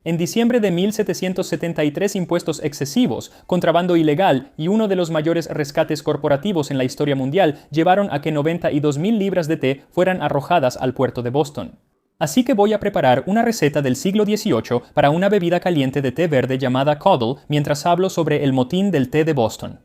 En diciembre de 1773, impuestos excesivos, contrabando ilegal y uno de los mayores rescates corporativos en la historia mundial llevaron a que 92.000 libras de té fueran arrojadas al puerto de Boston. Así que voy a preparar una receta del siglo XVIII para una bebida caliente de té verde llamada Coddle mientras hablo sobre el motín del té de Boston.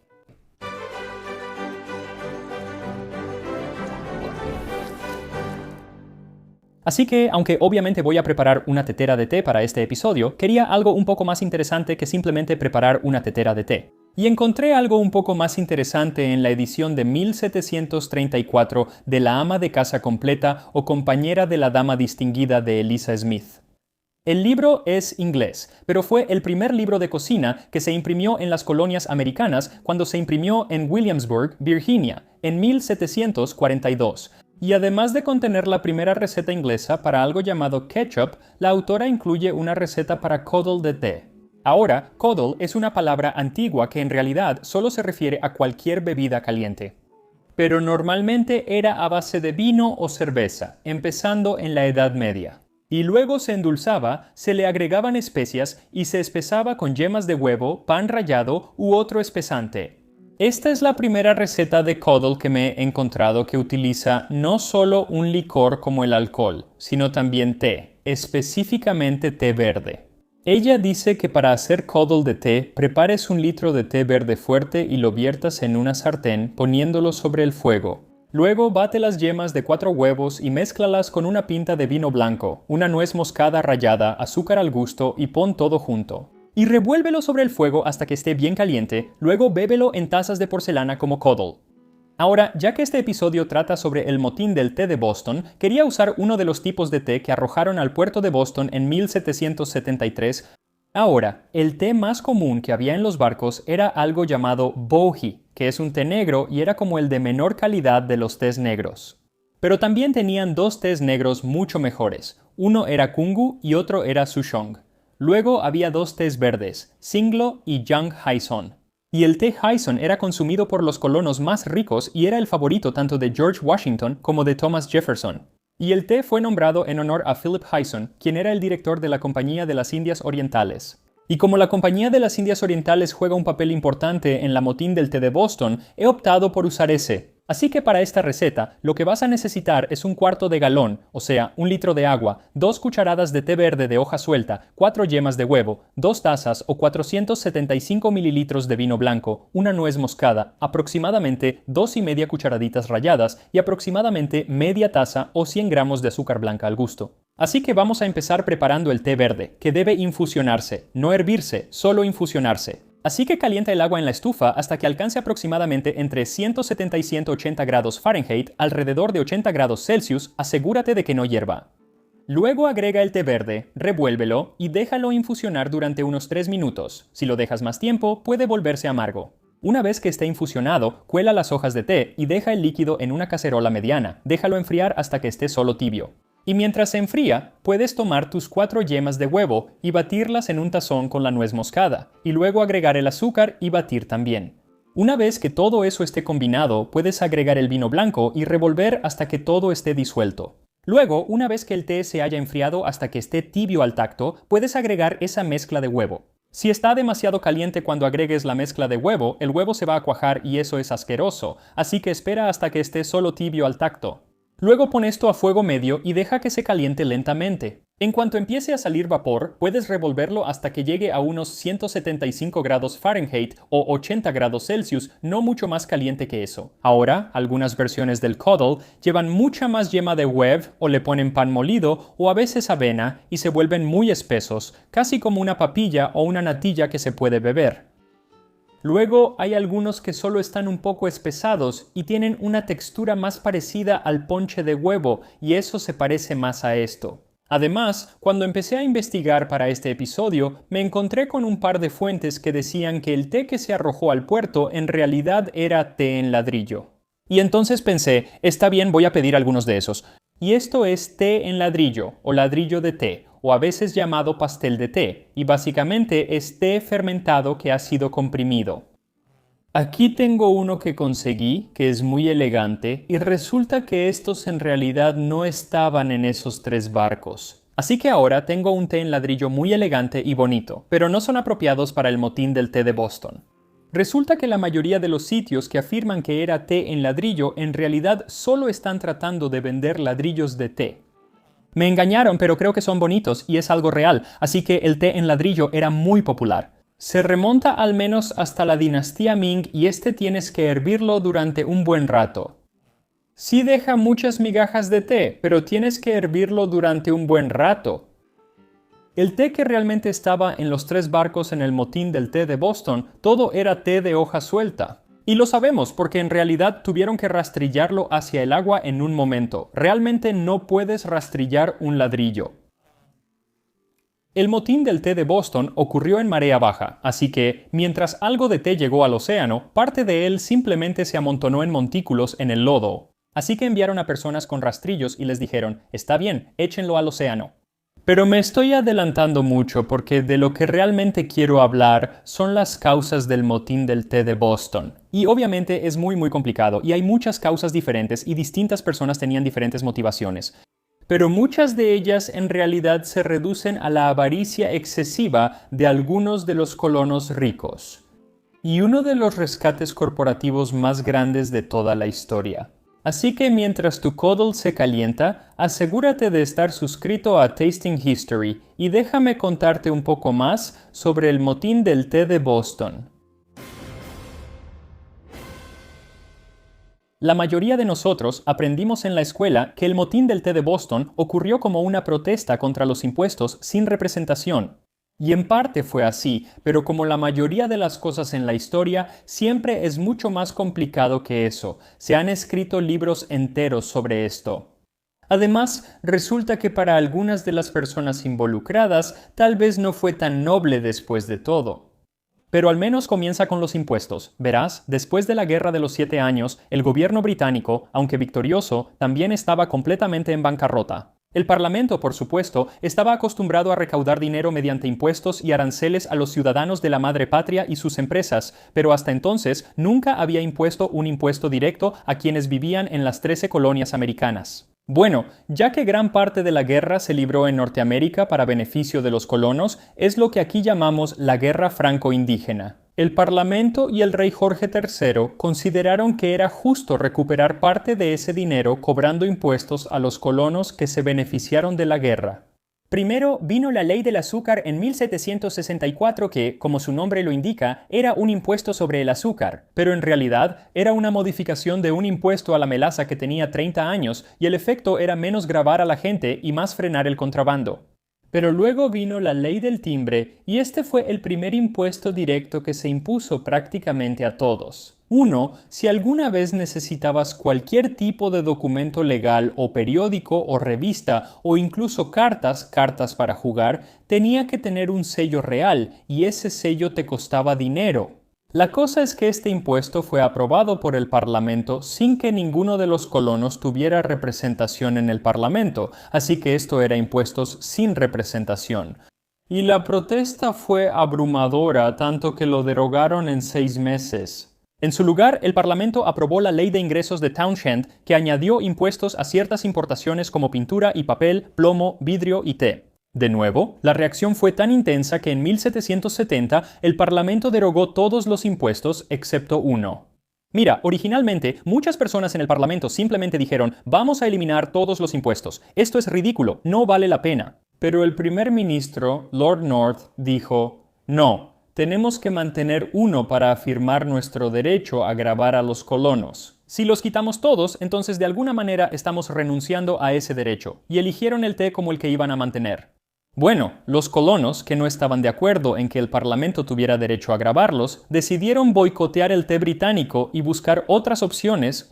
Así que, aunque obviamente voy a preparar una tetera de té para este episodio, quería algo un poco más interesante que simplemente preparar una tetera de té. Y encontré algo un poco más interesante en la edición de 1734 de La ama de casa completa o compañera de la dama distinguida de Eliza Smith. El libro es inglés, pero fue el primer libro de cocina que se imprimió en las colonias americanas cuando se imprimió en Williamsburg, Virginia, en 1742. Y además de contener la primera receta inglesa para algo llamado ketchup, la autora incluye una receta para coddle de té. Ahora, coddle es una palabra antigua que en realidad solo se refiere a cualquier bebida caliente. Pero normalmente era a base de vino o cerveza, empezando en la Edad Media. Y luego se endulzaba, se le agregaban especias y se espesaba con yemas de huevo, pan rallado u otro espesante. Esta es la primera receta de coddle que me he encontrado que utiliza no solo un licor como el alcohol, sino también té, específicamente té verde. Ella dice que para hacer coddle de té, prepares 1 litro de té verde fuerte y lo viertas en una sartén poniéndolo sobre el fuego. Luego bate las yemas de 4 huevos y mézclalas con una pinta de vino blanco, una nuez moscada rallada, azúcar al gusto y pon todo junto. Y revuélvelo sobre el fuego hasta que esté bien caliente, luego bébelo en tazas de porcelana como coddle. Ahora, ya que este episodio trata sobre el motín del té de Boston, quería usar uno de los tipos de té que arrojaron al puerto de Boston en 1773. Ahora, el té más común que había en los barcos era algo llamado bohea, que es un té negro y era como el de menor calidad de los tés negros. Pero también tenían 2 tés negros mucho mejores. Uno era Kungu y otro era Souchong. Luego había 2 tés verdes, Singlo y Young Hyson. Y el té Hyson era consumido por los colonos más ricos y era el favorito tanto de George Washington como de Thomas Jefferson. Y el té fue nombrado en honor a Philip Hyson, quien era el director de la Compañía de las Indias Orientales. Y como la Compañía de las Indias Orientales juega un papel importante en la motín del té de Boston, he optado por usar ese. Así que para esta receta, lo que vas a necesitar es 1/4 de galón, o sea, 1 litro de agua, 2 cucharadas de té verde de hoja suelta, 4 yemas de huevo, 2 tazas o 475 mililitros de vino blanco, una nuez moscada, aproximadamente 2,5 cucharaditas ralladas y aproximadamente media taza o 100 gramos de azúcar blanca al gusto. Así que vamos a empezar preparando el té verde, que debe infusionarse, no hervirse, solo infusionarse. Así que calienta el agua en la estufa hasta que alcance aproximadamente entre 170 y 180 grados Fahrenheit, alrededor de 80 grados Celsius, asegúrate de que no hierva. Luego agrega el té verde, revuélvelo y déjalo infusionar durante unos 3 minutos. Si lo dejas más tiempo, puede volverse amargo. Una vez que esté infusionado, cuela las hojas de té y deja el líquido en una cacerola mediana. Déjalo enfriar hasta que esté solo tibio. Y mientras se enfría, puedes tomar tus 4 yemas de huevo y batirlas en un tazón con la nuez moscada, y luego agregar el azúcar y batir también. Una vez que todo eso esté combinado, puedes agregar el vino blanco y revolver hasta que todo esté disuelto. Luego, una vez que el té se haya enfriado hasta que esté tibio al tacto, puedes agregar esa mezcla de huevo. Si está demasiado caliente cuando agregues la mezcla de huevo, el huevo se va a cuajar y eso es asqueroso, así que espera hasta que esté solo tibio al tacto. Luego pon esto a fuego medio y deja que se caliente lentamente. En cuanto empiece a salir vapor, puedes revolverlo hasta que llegue a unos 175 grados Fahrenheit o 80 grados Celsius, no mucho más caliente que eso. Ahora, algunas versiones del coddle llevan mucha más yema de huevo o le ponen pan molido o a veces avena y se vuelven muy espesos, casi como una papilla o una natilla que se puede beber. Luego hay algunos que solo están un poco espesados y tienen una textura más parecida al ponche de huevo y eso se parece más a esto. Además, cuando empecé a investigar para este episodio, me encontré con un par de fuentes que decían que el té que se arrojó al puerto en realidad era té en ladrillo. Y entonces pensé, está bien, voy a pedir algunos de esos. Y esto es té en ladrillo o ladrillo de té, o a veces llamado pastel de té, y básicamente es té fermentado que ha sido comprimido. Aquí tengo uno que conseguí, que es muy elegante, y resulta que estos en realidad no estaban en esos 3 barcos. Así que ahora tengo un té en ladrillo muy elegante y bonito, pero no son apropiados para el motín del té de Boston. Resulta que la mayoría de los sitios que afirman que era té en ladrillo en realidad solo están tratando de vender ladrillos de té. Me engañaron, pero creo que son bonitos y es algo real, así que el té en ladrillo era muy popular. Se remonta al menos hasta la dinastía Ming y tienes que hervirlo durante un buen rato. Sí deja muchas migajas de té, pero tienes que hervirlo durante un buen rato. El té que realmente estaba en los 3 barcos en el motín del té de Boston, todo era té de hoja suelta. Y lo sabemos porque en realidad tuvieron que rastrillarlo hacia el agua en un momento. Realmente no puedes rastrillar un ladrillo. El motín del té de Boston ocurrió en marea baja, así que, mientras algo de té llegó al océano, parte de él simplemente se amontonó en montículos en el lodo. Así que enviaron a personas con rastrillos y les dijeron, está bien, échenlo al océano. Pero me estoy adelantando mucho porque de lo que realmente quiero hablar son las causas del motín del té de Boston. Y obviamente es muy complicado y hay muchas causas diferentes y distintas personas tenían diferentes motivaciones. Pero muchas de ellas en realidad se reducen a la avaricia excesiva de algunos de los colonos ricos. Y uno de los rescates corporativos más grandes de toda la historia. Así que mientras tu Coddle se calienta, asegúrate de estar suscrito a Tasting History y déjame contarte un poco más sobre el motín del té de Boston. La mayoría de nosotros aprendimos en la escuela que el motín del té de Boston ocurrió como una protesta contra los impuestos sin representación. Y en parte fue así, pero como la mayoría de las cosas en la historia, siempre es mucho más complicado que eso. Se han escrito libros enteros sobre esto. Además, resulta que para algunas de las personas involucradas, tal vez no fue tan noble después de todo. Pero al menos comienza con los impuestos. Verás, después de la Guerra de los 7 años, el gobierno británico, aunque victorioso, también estaba completamente en bancarrota. El Parlamento, por supuesto, estaba acostumbrado a recaudar dinero mediante impuestos y aranceles a los ciudadanos de la madre patria y sus empresas, pero hasta entonces nunca había impuesto un impuesto directo a quienes vivían en las 13 colonias americanas. Bueno, ya que gran parte de la guerra se libró en Norteamérica para beneficio de los colonos, es lo que aquí llamamos la Guerra Franco-Indígena. El Parlamento y el rey Jorge III consideraron que era justo recuperar parte de ese dinero cobrando impuestos a los colonos que se beneficiaron de la guerra. Primero vino la Ley del Azúcar en 1764 que, como su nombre lo indica, era un impuesto sobre el azúcar, pero en realidad era una modificación de un impuesto a la melaza que tenía 30 años y el efecto era menos gravar a la gente y más frenar el contrabando. Pero luego vino la Ley del Timbre y este fue el primer impuesto directo que se impuso prácticamente a todos. Uno, si alguna vez necesitabas cualquier tipo de documento legal o periódico o revista o incluso cartas para jugar, tenía que tener un sello real y ese sello te costaba dinero. La cosa es que este impuesto fue aprobado por el Parlamento sin que ninguno de los colonos tuviera representación en el Parlamento, así que esto era impuestos sin representación. Y la protesta fue abrumadora, tanto que lo derogaron en 6 meses. En su lugar, el Parlamento aprobó la Ley de Ingresos de Townshend, que añadió impuestos a ciertas importaciones como pintura y papel, plomo, vidrio y té. De nuevo, la reacción fue tan intensa que en 1770 el Parlamento derogó todos los impuestos excepto uno. Mira, originalmente muchas personas en el Parlamento simplemente dijeron vamos a eliminar todos los impuestos. Esto es ridículo, no vale la pena. Pero el primer ministro, Lord North, dijo no, tenemos que mantener uno para afirmar nuestro derecho a gravar a los colonos. Si los quitamos todos, entonces de alguna manera estamos renunciando a ese derecho, y eligieron el té como el que iban a mantener. Bueno, los colonos, que no estaban de acuerdo en que el Parlamento tuviera derecho a grabarlos, decidieron boicotear el té británico y buscar otras opciones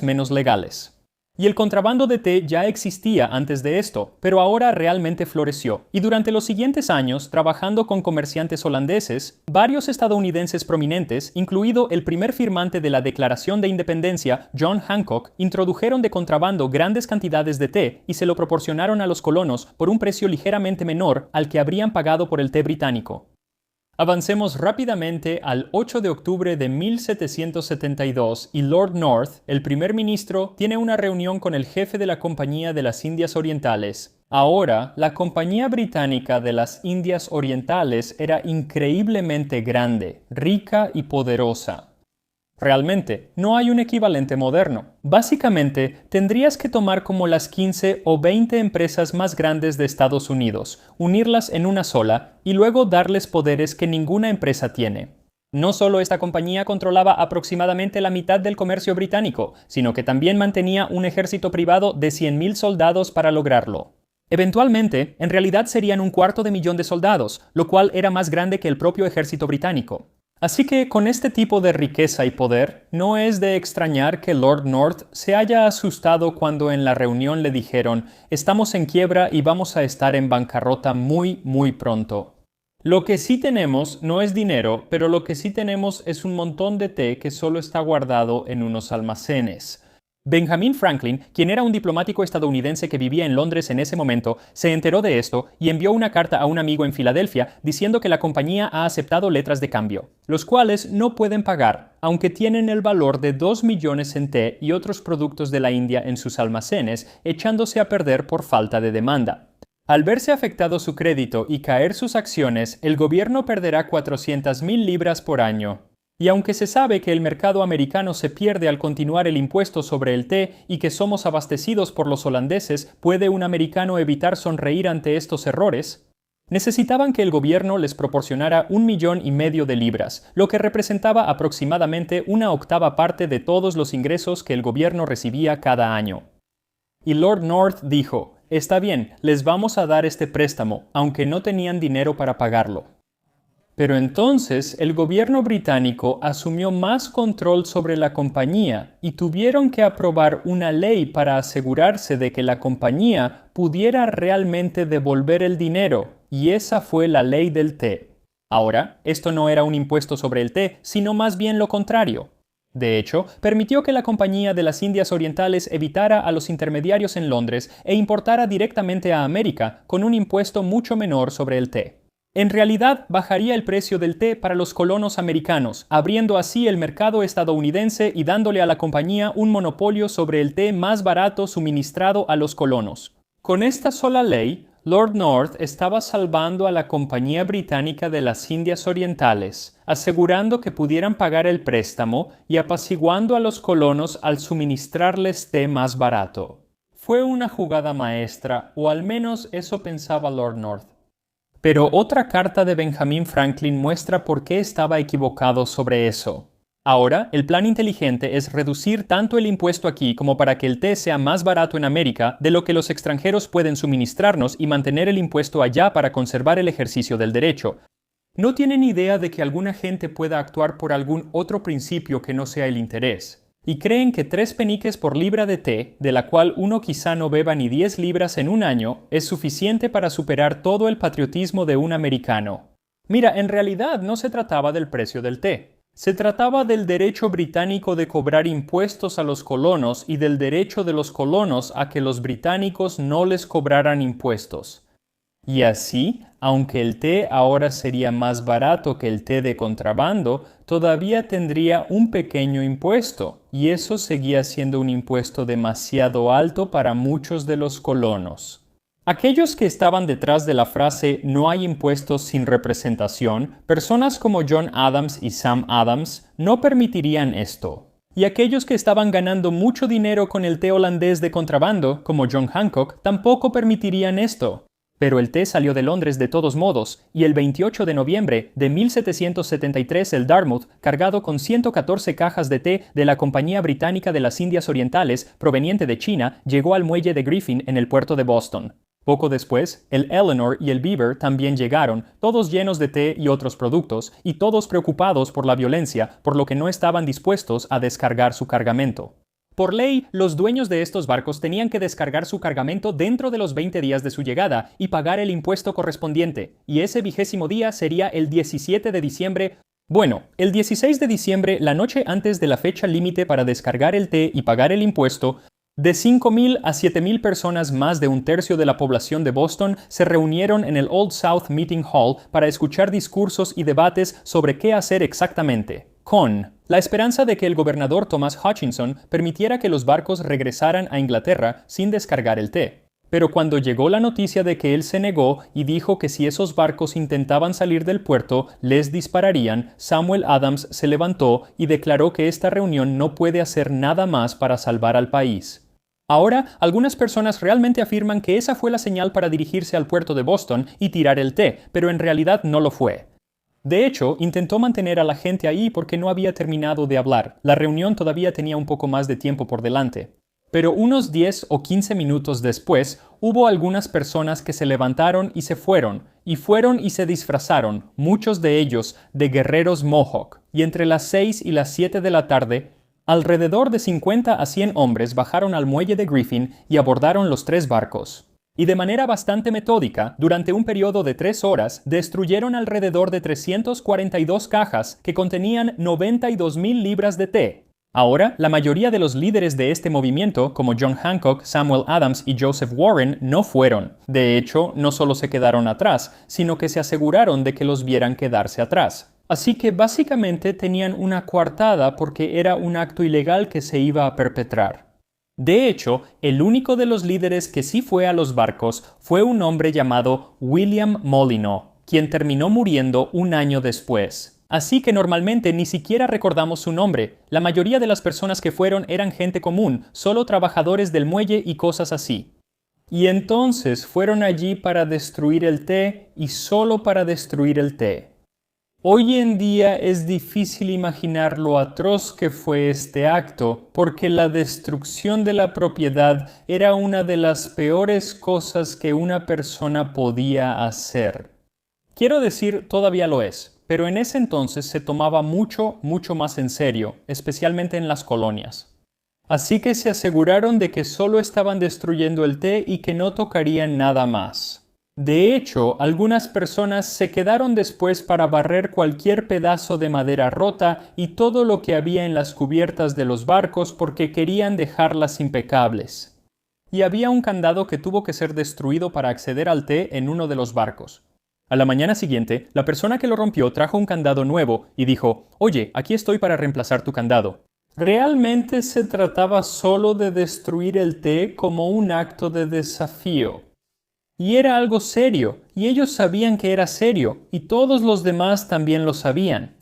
menos legales. Y el contrabando de té ya existía antes de esto, pero ahora realmente floreció. Y durante los siguientes años, trabajando con comerciantes holandeses, varios estadounidenses prominentes, incluido el primer firmante de la Declaración de Independencia, John Hancock, introdujeron de contrabando grandes cantidades de té y se lo proporcionaron a los colonos por un precio ligeramente menor al que habrían pagado por el té británico. Avancemos rápidamente al 8 de octubre de 1772 y Lord North, el primer ministro, tiene una reunión con el jefe de la Compañía de las Indias Orientales, Ahora, la Compañía Británica de las Indias Orientales era increíblemente grande, rica y poderosa. Realmente, no hay un equivalente moderno. Básicamente, tendrías que tomar como las 15 o 20 empresas más grandes de Estados Unidos, unirlas en una sola y luego darles poderes que ninguna empresa tiene. No solo esta compañía controlaba aproximadamente la mitad del comercio británico, sino que también mantenía un ejército privado de 100.000 soldados para lograrlo. Eventualmente, en realidad serían 250.000 de soldados, lo cual era más grande que el propio ejército británico. Así que con este tipo de riqueza y poder, no es de extrañar que Lord North se haya asustado cuando en la reunión le dijeron: «Estamos en quiebra y vamos a estar en bancarrota muy, muy pronto». Lo que sí tenemos no es dinero, pero lo que sí tenemos es un montón de té que solo está guardado en unos almacenes. Benjamin Franklin, quien era un diplomático estadounidense que vivía en Londres en ese momento, se enteró de esto y envió una carta a un amigo en Filadelfia diciendo que la compañía ha aceptado letras de cambio, los cuales no pueden pagar, aunque tienen el valor de 2 millones en té y otros productos de la India en sus almacenes, echándose a perder por falta de demanda. Al verse afectado su crédito y caer sus acciones, el gobierno perderá 400.000 libras por año. Y aunque se sabe que el mercado americano se pierde al continuar el impuesto sobre el té y que somos abastecidos por los holandeses, ¿puede un americano evitar sonreír ante estos errores? Necesitaban que el gobierno les proporcionara 1,5 millones de libras, lo que representaba aproximadamente una octava parte de todos los ingresos que el gobierno recibía cada año. Y Lord North dijo: «Está bien, les vamos a dar este préstamo», aunque no tenían dinero para pagarlo. Pero entonces el gobierno británico asumió más control sobre la compañía y tuvieron que aprobar una ley para asegurarse de que la compañía pudiera realmente devolver el dinero, y esa fue la ley del té. Ahora, esto no era un impuesto sobre el té, sino más bien lo contrario. De hecho, permitió que la Compañía de las Indias Orientales evitara a los intermediarios en Londres e importara directamente a América con un impuesto mucho menor sobre el té. En realidad, bajaría el precio del té para los colonos americanos, abriendo así el mercado estadounidense y dándole a la compañía un monopolio sobre el té más barato suministrado a los colonos. Con esta sola ley, Lord North estaba salvando a la Compañía Británica de las Indias Orientales, asegurando que pudieran pagar el préstamo y apaciguando a los colonos al suministrarles té más barato. Fue una jugada maestra, o al menos eso pensaba Lord North. Pero otra carta de Benjamin Franklin muestra por qué estaba equivocado sobre eso. Ahora, el plan inteligente es reducir tanto el impuesto aquí como para que el té sea más barato en América de lo que los extranjeros pueden suministrarnos y mantener el impuesto allá para conservar el ejercicio del derecho. No tienen idea de que alguna gente pueda actuar por algún otro principio que no sea el interés. Y creen que 3 peniques por libra de té, de la cual uno quizá no beba ni 10 libras en un año, es suficiente para superar todo el patriotismo de un americano. Mira, en realidad no se trataba del precio del té. Se trataba del derecho británico de cobrar impuestos a los colonos y del derecho de los colonos a que los británicos no les cobraran impuestos. Y así, aunque el té ahora sería más barato que el té de contrabando, todavía tendría un pequeño impuesto, y eso seguía siendo un impuesto demasiado alto para muchos de los colonos. Aquellos que estaban detrás de la frase «no hay impuestos sin representación», personas como John Adams y Sam Adams, no permitirían esto. Y aquellos que estaban ganando mucho dinero con el té holandés de contrabando, como John Hancock, tampoco permitirían esto. Pero el té salió de Londres de todos modos, y el 28 de noviembre de 1773 el Dartmouth, cargado con 114 cajas de té de la Compañía Británica de las Indias Orientales, proveniente de China, llegó al muelle de Griffin en el puerto de Boston. Poco después, el Eleanor y el Beaver también llegaron, todos llenos de té y otros productos, y todos preocupados por la violencia, por lo que no estaban dispuestos a descargar su cargamento. Por ley, los dueños de estos barcos tenían que descargar su cargamento dentro de los 20 días de su llegada y pagar el impuesto correspondiente, y ese 20º día sería el 17 de diciembre. Bueno, el 16 de diciembre, la noche antes de la fecha límite para descargar el té y pagar el impuesto, de 5.000 a 7.000 personas, más de un tercio de la población de Boston, se reunieron en el Old South Meeting Hall para escuchar discursos y debates sobre qué hacer exactamente, con la esperanza de que el gobernador Thomas Hutchinson permitiera que los barcos regresaran a Inglaterra sin descargar el té. Pero cuando llegó la noticia de que él se negó y dijo que si esos barcos intentaban salir del puerto, les dispararían, Samuel Adams se levantó y declaró que esta reunión no puede hacer nada más para salvar al país. Ahora, algunas personas realmente afirman que esa fue la señal para dirigirse al puerto de Boston y tirar el té, pero en realidad no lo fue. De hecho, intentó mantener a la gente ahí porque no había terminado de hablar. La reunión todavía tenía un poco más de tiempo por delante. Pero unos 10 o 15 minutos después, hubo algunas personas que se levantaron y fueron y se disfrazaron, muchos de ellos de guerreros Mohawk, y entre las 6 y las 7 de la tarde, alrededor de 50 a 100 hombres bajaron al muelle de Griffin y abordaron los 3 barcos. Y de manera bastante metódica, durante un periodo de 3 horas, destruyeron alrededor de 342 cajas que contenían 92,000 libras de té. Ahora, la mayoría de los líderes de este movimiento, como John Hancock, Samuel Adams y Joseph Warren, no fueron. De hecho, no solo se quedaron atrás, sino que se aseguraron de que los vieran quedarse atrás. Así que básicamente tenían una coartada porque era un acto ilegal que se iba a perpetrar. De hecho, el único de los líderes que sí fue a los barcos fue un hombre llamado William Molyneux, quien terminó muriendo un año después. Así que normalmente ni siquiera recordamos su nombre. La mayoría de las personas que fueron eran gente común, solo trabajadores del muelle y cosas así. Y entonces fueron allí para destruir el té y solo para destruir el té. Hoy en día es difícil imaginar lo atroz que fue este acto, porque la destrucción de la propiedad era una de las peores cosas que una persona podía hacer. Quiero decir, todavía lo es. Pero en ese entonces se tomaba mucho más en serio, especialmente en las colonias. Así que se aseguraron de que solo estaban destruyendo el té y que no tocarían nada más. De hecho, algunas personas se quedaron después para barrer cualquier pedazo de madera rota y todo lo que había en las cubiertas de los barcos porque querían dejarlas impecables. Y había un candado que tuvo que ser destruido para acceder al té en uno de los barcos. A la mañana siguiente, la persona que lo rompió trajo un candado nuevo y dijo: «Oye, aquí estoy para reemplazar tu candado». Realmente se trataba solo de destruir el té como un acto de desafío. Y era algo serio, y ellos sabían que era serio, y todos los demás también lo sabían.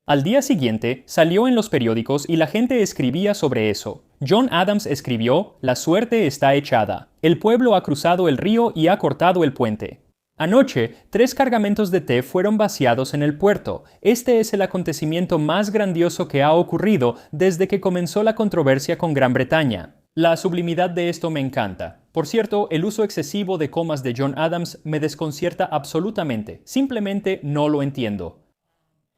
Al día siguiente, salió en los periódicos y la gente escribía sobre eso. John Adams escribió: «La suerte está echada. El pueblo ha cruzado el río y ha cortado el puente». Anoche, 3 cargamentos de té fueron vaciados en el puerto. Este es el acontecimiento más grandioso que ha ocurrido desde que comenzó la controversia con Gran Bretaña. La sublimidad de esto me encanta. Por cierto, el uso excesivo de comas de John Adams me desconcierta absolutamente. Simplemente no lo entiendo.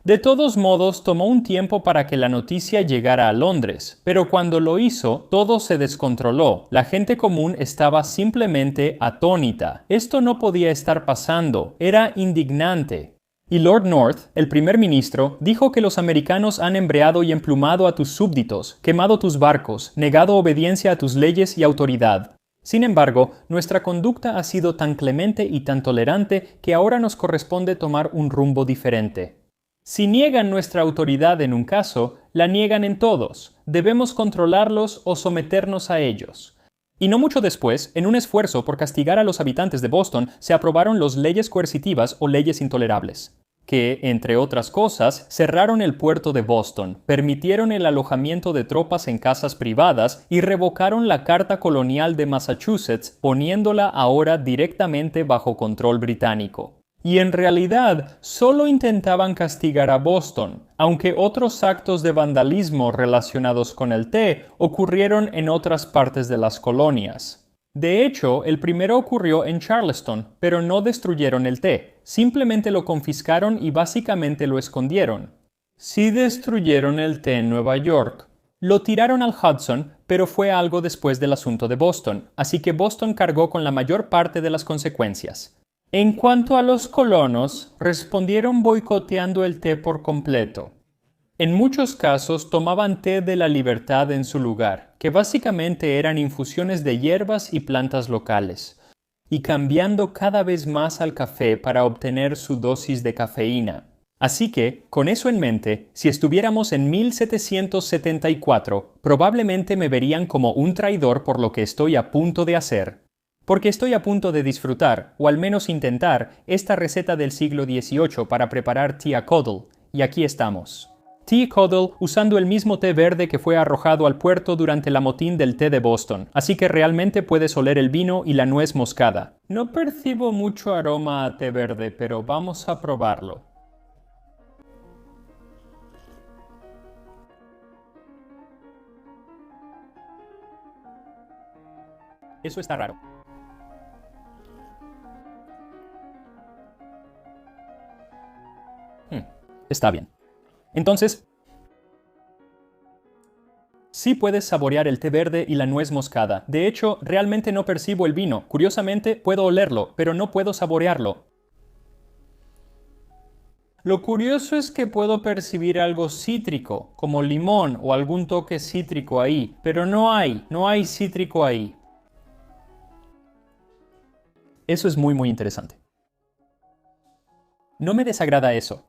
De todos modos, tomó un tiempo para que la noticia llegara a Londres, pero cuando lo hizo, todo se descontroló. La gente común estaba simplemente atónita. Esto no podía estar pasando. Era indignante. Y Lord North, el primer ministro, dijo que los americanos han embreado y emplumado a tus súbditos, quemado tus barcos, negado obediencia a tus leyes y autoridad. Sin embargo, nuestra conducta ha sido tan clemente y tan tolerante que ahora nos corresponde tomar un rumbo diferente. Si niegan nuestra autoridad en un caso, la niegan en todos. Debemos controlarlos o someternos a ellos. Y no mucho después, en un esfuerzo por castigar a los habitantes de Boston, se aprobaron las leyes coercitivas o leyes intolerables, que, entre otras cosas, cerraron el puerto de Boston, permitieron el alojamiento de tropas en casas privadas y revocaron la Carta Colonial de Massachusetts, poniéndola ahora directamente bajo control británico. Y en realidad solo intentaban castigar a Boston, aunque otros actos de vandalismo relacionados con el té ocurrieron en otras partes de las colonias. De hecho, el primero ocurrió en Charleston, pero no destruyeron el té, simplemente lo confiscaron y básicamente lo escondieron. Sí destruyeron el té en Nueva York. Lo tiraron al Hudson, pero fue algo después del asunto de Boston, así que Boston cargó con la mayor parte de las consecuencias. En cuanto a los colonos, respondieron boicoteando el té por completo. En muchos casos tomaban té de la libertad en su lugar, que básicamente eran infusiones de hierbas y plantas locales, y cambiando cada vez más al café para obtener su dosis de cafeína. Así que, con eso en mente, si estuviéramos en 1774, probablemente me verían como un traidor por lo que estoy a punto de hacer. Porque estoy a punto de disfrutar, o al menos intentar, esta receta del siglo XVIII para preparar tea coddle, y aquí estamos. Tea coddle usando el mismo té verde que fue arrojado al puerto durante la motín del té de Boston, así que realmente puedes oler el vino y la nuez moscada. No percibo mucho aroma a té verde, pero vamos a probarlo. Eso está raro. Está bien. Entonces, sí puedes saborear el té verde y la nuez moscada. De hecho, realmente no percibo el vino. Curiosamente, puedo olerlo, pero no puedo saborearlo. Lo curioso es que puedo percibir algo cítrico, como limón o algún toque cítrico ahí, pero no hay cítrico ahí. Eso es muy interesante. No me desagrada eso.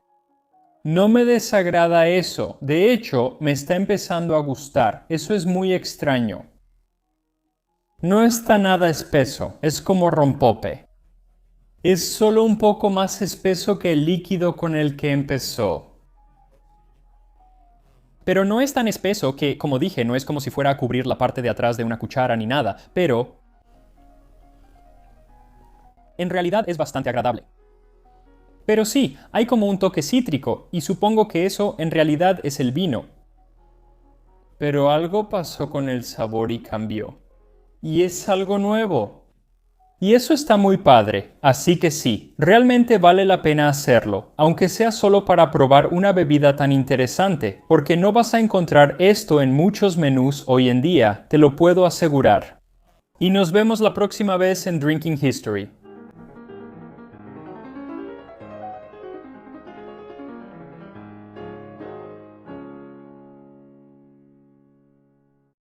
No me desagrada eso. De hecho, me está empezando a gustar. Eso es muy extraño. No está nada espeso. Es como rompope. Es solo un poco más espeso que el líquido con el que empezó. Pero no es tan espeso que, como dije, no es como si fuera a cubrir la parte de atrás de una cuchara ni nada, pero en realidad es bastante agradable. Pero sí, hay como un toque cítrico, y supongo que eso en realidad es el vino. Pero algo pasó con el sabor y cambió. Y es algo nuevo. Y eso está muy padre, así que sí, realmente vale la pena hacerlo, aunque sea solo para probar una bebida tan interesante, porque no vas a encontrar esto en muchos menús hoy en día, te lo puedo asegurar. Y nos vemos la próxima vez en Drinking History.